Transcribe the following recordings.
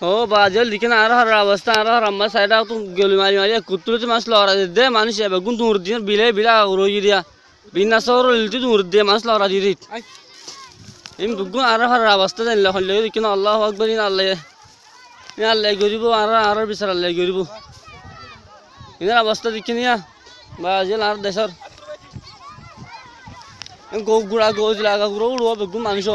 ও বাজল দিকে না আর হরার অবস্থা আর আম্মা সাইডা তো গলি মারি মারি কুতুলতে মাছ লড়া দে মানুষ বেগুন তুর দিন বিলে বিলা রই দিয়া বিনা সর লিতি তুর দিয়ে মাছ লড়া দিত এম বেগুন আর হরার অবস্থা জানলে হলে দিকে না আল্লাহু আকবার ইন আল্লাহ গরিব আর বিচার আল্লাহ গরিব ইনার অবস্থা দিকে নিয়া বাজল আর দেশর গো গুড়া গোজ লাগা গুড়ো উড়ো বেগুন মানুষ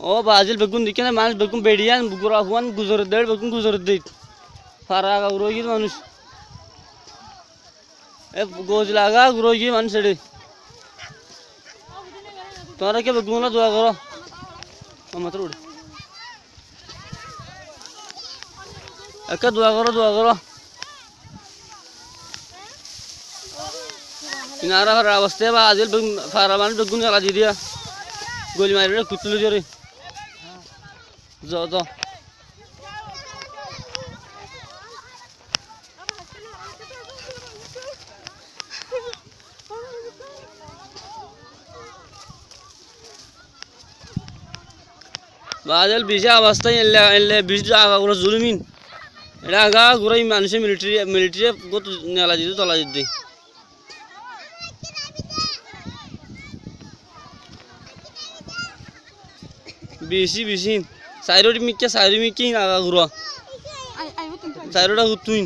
ও বাজিল বেগুন দিকে না মানুষ বেগুন বেড়িয়ান গুড়া হুয়ান গুজর দেড় বেগুন গুজর দিত ফারা রোগী মানুষ এ গোজ লাগা রোগী মানুষ রে তোরা কে বেগুন না দোয়া করো মাত্র উড়ে একা দোয়া করো কিনারা ফারা অবস্থা বা আজিল ফারা মানুষ বেগুন জ্বালা দি দিয়া গলি মারি রে কুতুলো জরে যত বাদল বিজা অবস্থা এলে বিজ আগা গুলো জুলমিন এটা আগা গুড়াই মানুষে মিলিটারি গত নেলা দিতে তলা দিতে বেশি সাইরোটি মিক্কে আগা গুড়া সাইরোটা হুতুইন